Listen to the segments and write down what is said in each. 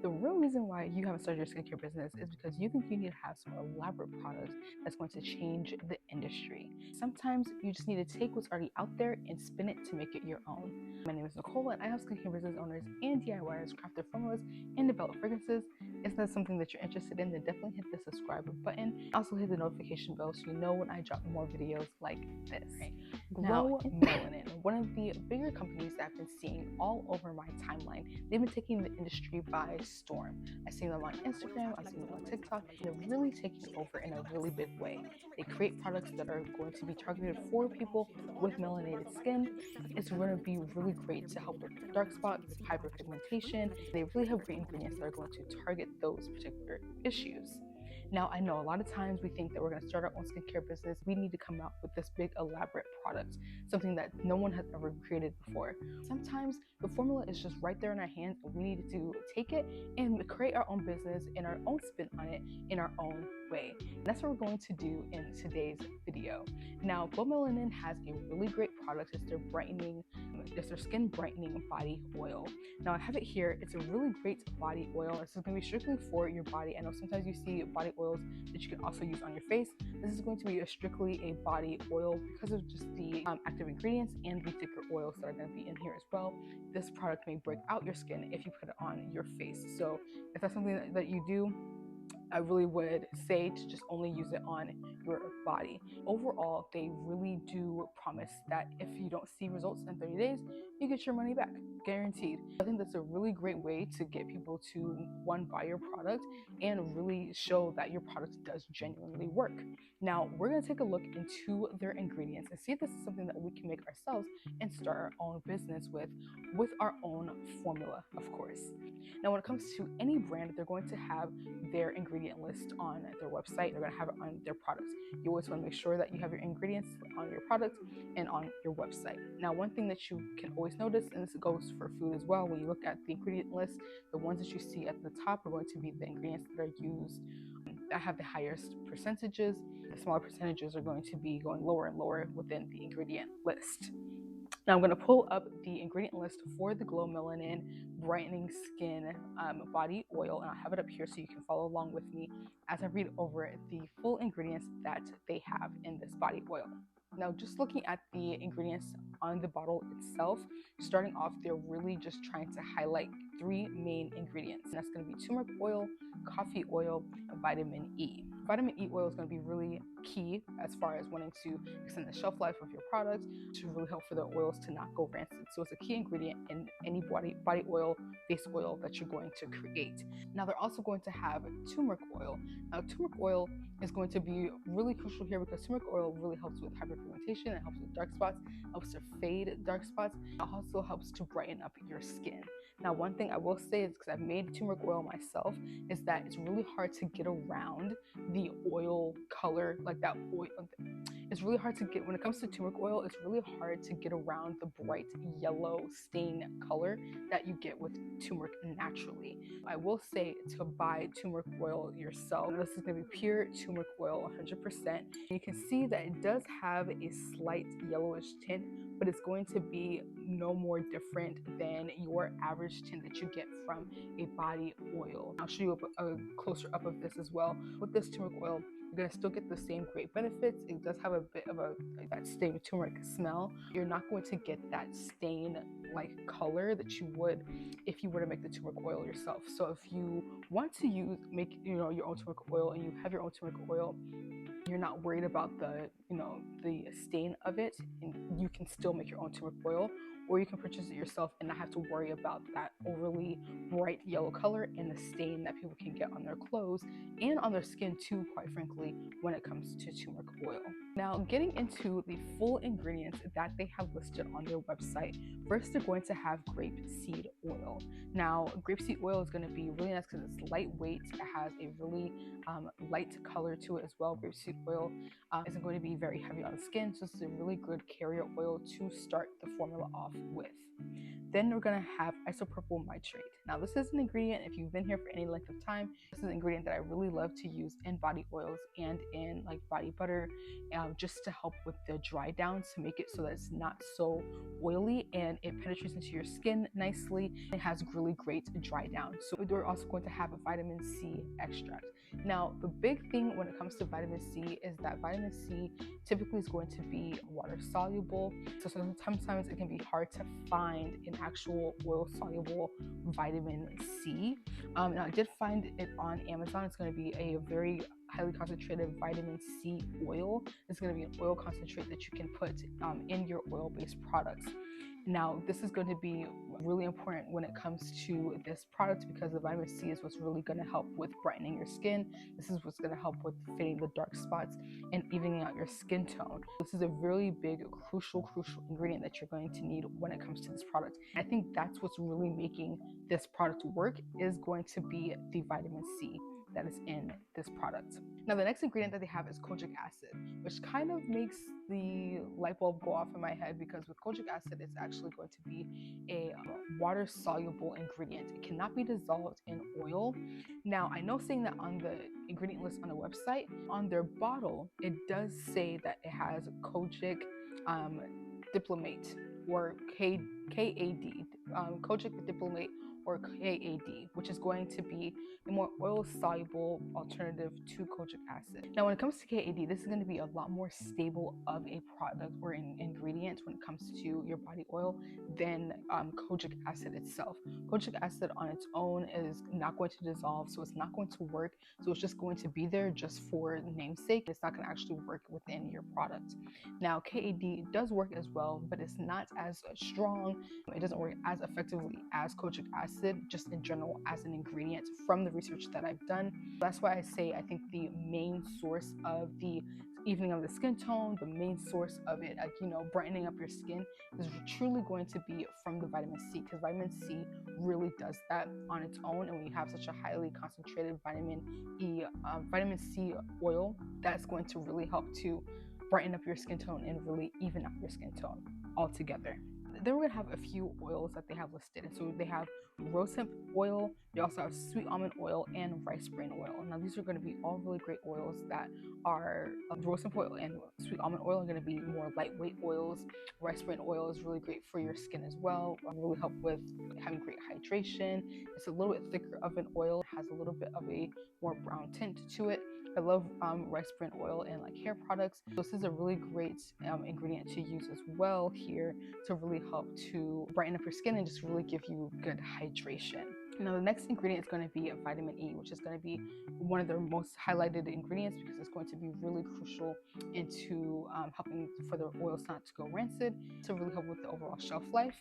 The real reason why you haven't started your skincare business is because you think you need to have some elaborate products that's going to change the industry. Sometimes you just need to take what's already out there and spin it to make it your own. My name is Nicole, and I help skincare business owners and DIYers craft their formulas and develop fragrances. If that's something that you're interested in, then definitely hit the subscribe button. Also hit the notification bell so you know when I drop more videos like this. Now, Melanin, one of the bigger companies that I've been seeing all over my timeline, they've been taking the industry by storm. I've seen them on Instagram, I've seen them on TikTok, and they're really taking over in a really big way. They create products that are going to be targeted for people with melanated skin. It's going to be really great to help with dark spots, hyperpigmentation. They really have great ingredients that are going to target those particular issues. Now, I know a lot of times we think that we're going to start our own skincare business. We need to come out with this big, elaborate product, something that no one has ever created before. Sometimes the formula is just right there in our hands, and we need to take it and create our own business and our own spin on it in our own way. And that's what we're going to do in today's video. Now, Melanin has a really great product. It's their skin brightening body oil. Now, I have it here. It's a really great body oil. This is going to be strictly for your body. I know sometimes you see body oils that you can also use on your face. This is going to be strictly a body oil because of just the active ingredients and the thicker oils that are going to be in here as well. This product may break out your skin if you put it on your face. So if that's something that you do, I really would say to just only use it on your body. Overall, they really do promise that if you don't see results in 30 days, you get your money back, guaranteed. I think that's a really great way to get people to, one, buy your product and really show that your product does genuinely work. Now, we're going to take a look into their ingredients and see if this is something that we can make ourselves and start our own business with our own formula, of course. Now, when it comes to any brand, they're going to have their ingredient list on their website. They're going to have it on their products. You always want to make sure that you have your ingredients on your product and on your website. Now, one thing that you can always notice, and this goes for food as well, when you look at the ingredient list, the ones that you see at the top are going to be the ingredients that are used that have the highest percentages. The smaller percentages are going to be going lower and lower within the ingredient list. Now I'm going to pull up the ingredient list for the Glow Melanin Brightening Skin Body Oil, and I'll have it up here so you can follow along with me as I read over the full ingredients that they have in this body oil. Now, just looking at the ingredients on the bottle itself, starting off, they're really just trying to highlight three main ingredients. And that's going to be turmeric oil, coffee oil, and vitamin E. Vitamin E oil is going to be really key as far as wanting to extend the shelf life of your product, to really help for the oils to not go rancid. So it's a key ingredient in any body oil, face oil that you're going to create. Now, they're also going to have turmeric oil. Now, turmeric oil is going to be really crucial here because turmeric oil really helps with hyperpigmentation. It helps with dark spots, helps to fade dark spots. It also helps to brighten up your skin. Now, one thing I will say is, because I've made turmeric oil myself, is that it's really hard to get around the oil color, like that oil. It's really hard to get, when it comes to turmeric oil, it's really hard to get around the bright yellow stain color that you get with turmeric naturally. I will say to buy turmeric oil yourself. This is going to be pure turmeric oil, 100%. You can see that it does have a slight yellowish tint, but it's going to be no more different than your average tint that you get from a body oil. I'll show you a closer up of this as well. With this turmeric oil, you're going to still get the same great benefits. It does have a bit of that stain with turmeric smell. You're not going to get that stain-like color that you would if you were to make the turmeric oil yourself. So if you want to make your own turmeric oil, and you have your own turmeric oil, you're not worried about the stain of it, and you can still make your own turmeric oil, or you can purchase it yourself and not have to worry about that overly bright yellow color and the stain that people can get on their clothes and on their skin too, quite frankly, when it comes to turmeric oil. Now, getting into the full ingredients that they have listed on their website, first they're going to have grapeseed oil. Now, grapeseed oil is going to be really nice because it's lightweight. It has a really light color to it as well. Grapeseed oil isn't going to be very heavy on the skin, so this is a really good carrier oil to start the formula off with. Then we're going to have isopropyl nitrate. Now this is an ingredient, if you've been here for any length of time, this is an ingredient that I really love to use in body oils and in like body butter, just to help with the dry down, to make it so that it's not so oily and it penetrates into your skin nicely. It has really great dry down. So we're also going to have a vitamin C extract. Now the big thing when it comes to vitamin C is that vitamin C typically is going to be water soluble, so sometimes it can be hard to find an actual oil soluble vitamin C. Now I did find it on Amazon. It's going to be a very highly concentrated vitamin C oil. It's going to be an oil concentrate that you can put in your oil-based products. Now, this is going to be really important when it comes to this product, because the vitamin C is what's really going to help with brightening your skin. This is what's going to help with fading the dark spots and evening out your skin tone. This is a really big, crucial ingredient that you're going to need when it comes to this product. I think that's what's really making this product work, is going to be the vitamin C that is in this product. Now the next ingredient that they have is kojic acid, which kind of makes the light bulb go off in my head, because with kojic acid it's actually going to be a water soluble ingredient. It cannot be dissolved in oil. Now I know saying that on the ingredient list on the website, on their bottle it does say that it has kojic diplomate, or KAD, kojic diplomate, or KAD, which is going to be a more oil-soluble alternative to kojic acid. Now, when it comes to KAD, this is going to be a lot more stable of a product or an ingredient when it comes to your body oil than kojic acid itself. Kojic acid on its own is not going to dissolve, so it's not going to work. So it's just going to be there just for namesake. It's not going to actually work within your product. Now, KAD does work as well, but it's not as strong. It doesn't work as effectively as kojic acid, just in general as an ingredient, from the research that I've done. That's why I say I think the main source of the evening of the skin tone, the main source of it, brightening up your skin, is truly going to be from the vitamin C, because vitamin C really does that on its own. And when you have such a highly concentrated vitamin C oil, that's going to really help to brighten up your skin tone and really even out your skin tone altogether. Then we're going to have a few oils that they have listed. And so they have rose hemp oil, they also have sweet almond oil, and rice bran oil. Now these are going to be all really great oils that are rose hemp oil and sweet almond oil are going to be more lightweight oils. Rice bran oil is really great for your skin as well. Really help with having great hydration. It's a little bit thicker of an oil, has a little bit of a more brown tint to it. I love rice bran oil and like hair products. This is a really great ingredient to use as well here, to really help to brighten up your skin and just really give you good hydration. Now the next ingredient is going to be vitamin E, which is going to be one of their most highlighted ingredients, because it's going to be really crucial into helping for the oils not to go rancid, to really help with the overall shelf life.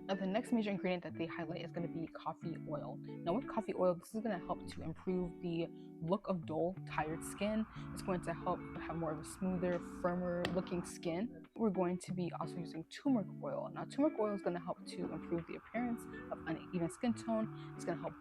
Now the next major ingredient that they highlight is going to be coffee oil. Now with coffee oil, this is going to help to improve the look of dull, tired skin. It's going to help have more of a smoother, firmer looking skin. We're going to be also using turmeric oil. Now turmeric oil is going to help to improve the appearance of uneven skin tone. It's going to help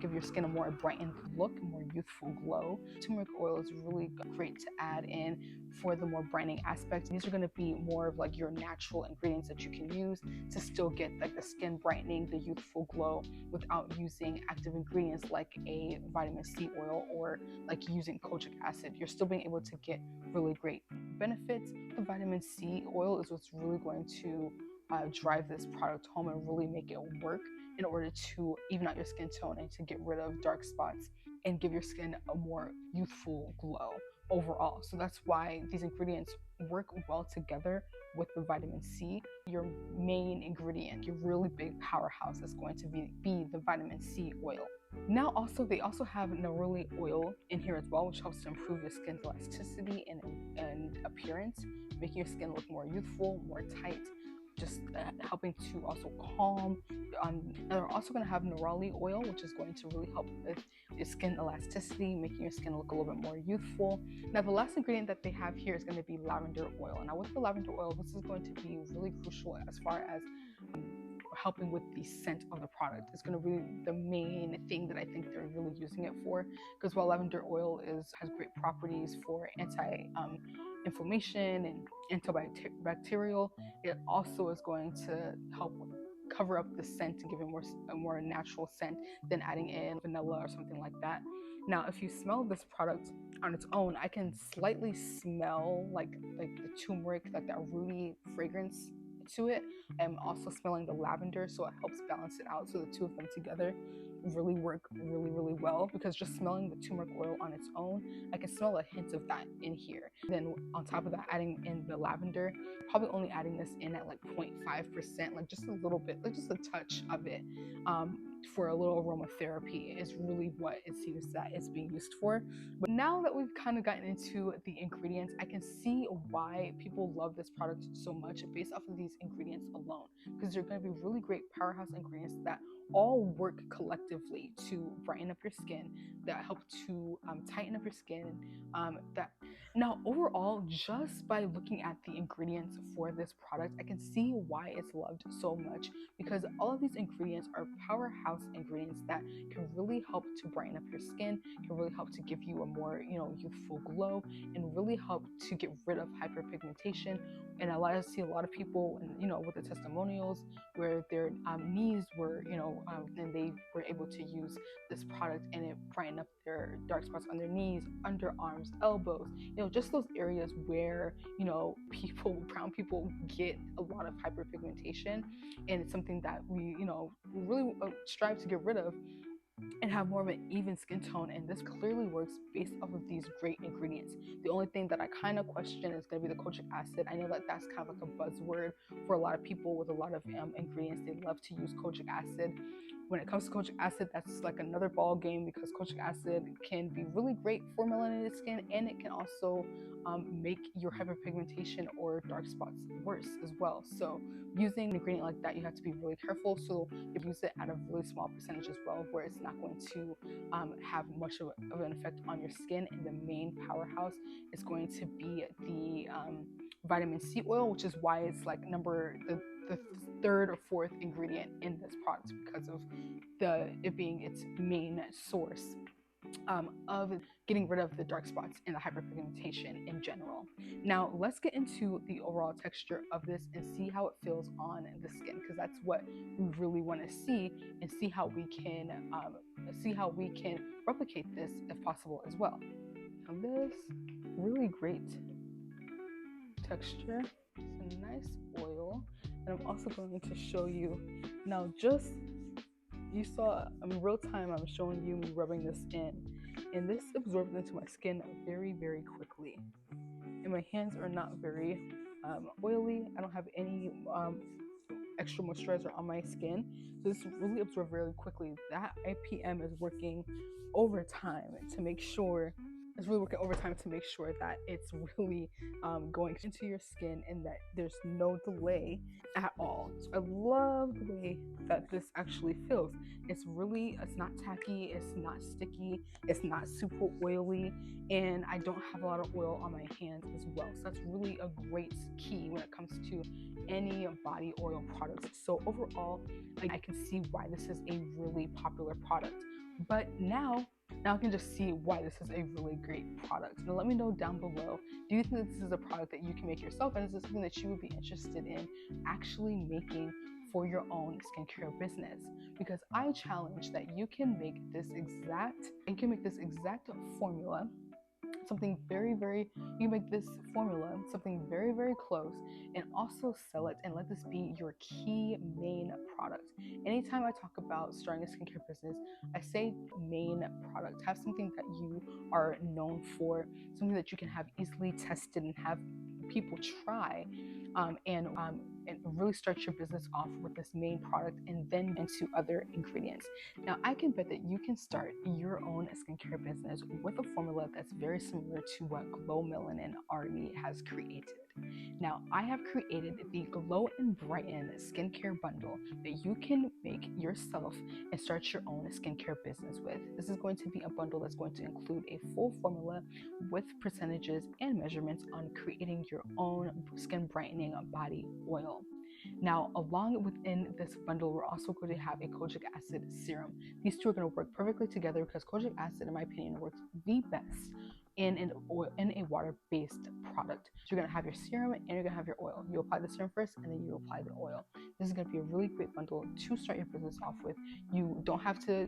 give your skin a more brightened look, a more youthful glow. Turmeric oil is really great to add in for the more brightening aspects. These are going to be more of like your natural ingredients that you can use to still get like the skin brightening, the youthful glow, without using active ingredients like a vitamin C oil or like using kojic acid. You're still being able to get really great benefits. The vitamin C oil is what's really going to drive this product home and really make it work in order to even out your skin tone and to get rid of dark spots and give your skin a more youthful glow overall. So that's why these ingredients work well together with the vitamin C. Your main ingredient, your really big powerhouse, is going to be the vitamin C oil. Now they also have neroli oil in here as well, which helps to improve your skin's elasticity and appearance, making your skin look more youthful, more tight, just helping to also calm. And they're also going to have neroli oil, which is going to really help with your skin elasticity, making your skin look a little bit more youthful. Now the last ingredient that they have here is going to be lavender oil. Now with the lavender oil, this is going to be really crucial as far as helping with the scent of the product. It's going to be the main thing that I think they're really using it for, because while lavender oil has great properties for anti-inflammation and antibacterial, it also is going to help cover up the scent and give it a more natural scent than adding in vanilla or something like that. Now, if you smell this product on its own, I can slightly smell like the turmeric, like that rooty fragrance to it. I'm also smelling the lavender, so it helps balance it out. So the two of them together really work really well, because just smelling the turmeric oil on its own, I can smell a hint of that in here. Then on top of that, adding in the lavender, probably only adding this in at like 0.5%, like just a little bit, like just a touch of it, for a little aromatherapy is really what it seems that it's being used for. But now that we've kind of gotten into the ingredients, I can see why people love this product so much based off of these ingredients alone, because they're going to be really great powerhouse ingredients that all work collectively to brighten up your skin, that help to tighten up your skin. That now overall, just by looking at the ingredients for this product, I can see why it's loved so much, because all of these ingredients are powerhouse ingredients that can really help to brighten up your skin, can really help to give you a more youthful glow, and really help to get rid of hyperpigmentation. And I see a lot of people, with the testimonials where their knees were, and they were able to use this product and it brightened up their dark spots on their knees, underarms, elbows, just those areas where, brown people get a lot of hyperpigmentation. And it's something that we, really strive to get rid of and have more of an even skin tone. And this clearly works based off of these great ingredients. The only thing that I kind of question is going to be the kojic acid. I know that that's kind of like a buzzword for a lot of people with a lot of ingredients. They love to use kojic acid. When it comes to kojic acid, that's like another ball game, because kojic acid can be really great for melanated skin, and it can also make your hyperpigmentation or dark spots worse as well. So using an ingredient like that, you have to be really careful. So you use it at a really small percentage as well, where it's not going to have much of an effect on your skin. And the main powerhouse is going to be the vitamin C oil, which is why it's like the third or fourth ingredient in this product, because of it being its main source of getting rid of the dark spots and the hyperpigmentation in general. Now let's get into the overall texture of this and see how it feels on the skin, because that's what we really want to see, and see how we can replicate this if possible as well. Now this really great texture, it's a nice oil, and I'm also going to show you now. Just you saw in real time, I'm showing you me rubbing this in, and this absorbs into my skin very quickly, and my hands are not very oily. I don't have any extra moisturizer on my skin, so this really absorbs really quickly. That IPM is working overtime to make sure that it's really going into your skin and that there's no delay at all. So I love the way that this actually feels. It's not tacky, it's not sticky, it's not super oily, and I don't have a lot of oil on my hands as well. So that's really a great key when it comes to any body oil products. So overall, I can see why this is a really popular product. But now I can just see why this is a really great product. Now let me know down below, do you think that this is a product that you can make yourself, and is this something that you would be interested in actually making for your own skincare business? Because I challenge that you can make this exact formula, something you make this formula something very close, and also sell it and let this be your key main product. Anytime I talk about starting a skincare business, I say main product. Have something that you are known for, something that you can have easily tested and have people try, and really start your business off with this main product and then into other ingredients. Now, I can bet that you can start your own skincare business with a formula that's very similar to what Glow Melanin already has created. Now, I have created the Glow and Brighten skincare bundle that you can make yourself and start your own skincare business with. This is going to be a bundle that's going to include a full formula with percentages and measurements on creating your own skin brightening body oil. Now, along within this bundle, we're also going to have a kojic acid serum. These two are going to work perfectly together because kojic acid, in my opinion, works the best in a water-based product. So you're gonna have your serum and you're gonna have your oil. You apply the serum first and then you apply the oil. This is gonna be a really great bundle to start your business off with. You don't have to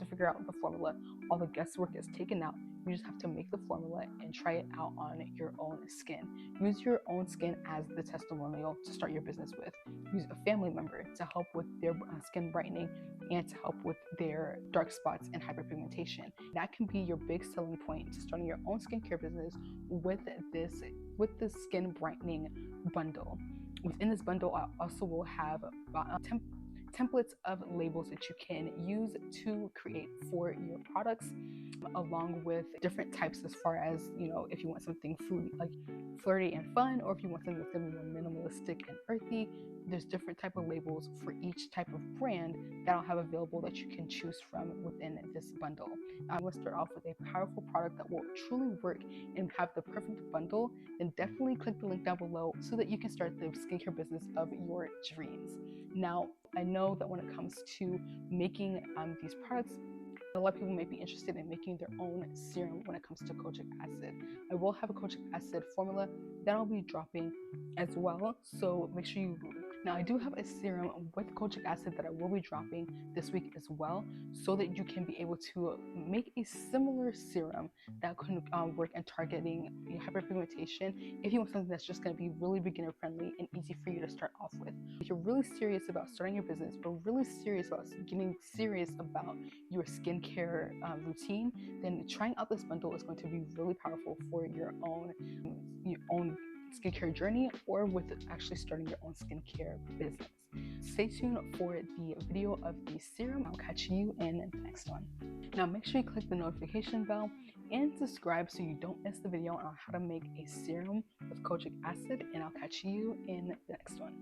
figure out the formula. All the guesswork is taken out. You just have to make the formula and try it out on your own skin. Use your own skin as the testimonial to start your business with. Use a family member to help with their skin brightening and to help with their dark spots and hyperpigmentation. That can be your big selling point to starting your own skincare business with the skin brightening bundle. Within this bundle, I also will have templates of labels that you can use to create for your products, along with different types as far as, if you want something flirty and fun, or if you want something that's going to be more minimalistic and earthy. There's different type of labels for each type of brand that I'll have available that you can choose from within this bundle. I'm going to start off with a powerful product that will truly work and have the perfect bundle. Then definitely click the link down below so that you can start the skincare business of your dreams. Now, I know that when it comes to making these products, a lot of people may be interested in making their own serum when it comes to kojic acid. I will have a kojic acid formula that I'll be dropping as well, so make sure you. Now, I do have a serum with kojic acid that I will be dropping this week as well, so that you can be able to make a similar serum that can work in targeting hyperpigmentation if you want something that's just going to be really beginner friendly and easy for you to start off with. If you're really serious about starting your business, but really serious about getting serious about your skincare routine, then trying out this bundle is going to be really powerful for your own skincare journey, or with actually starting your own skincare business. Stay tuned for the video of the serum. I'll catch you in the next one. Now, make sure you click the notification bell and subscribe so you don't miss the video on how to make a serum with kojic acid, and I'll catch you in the next one.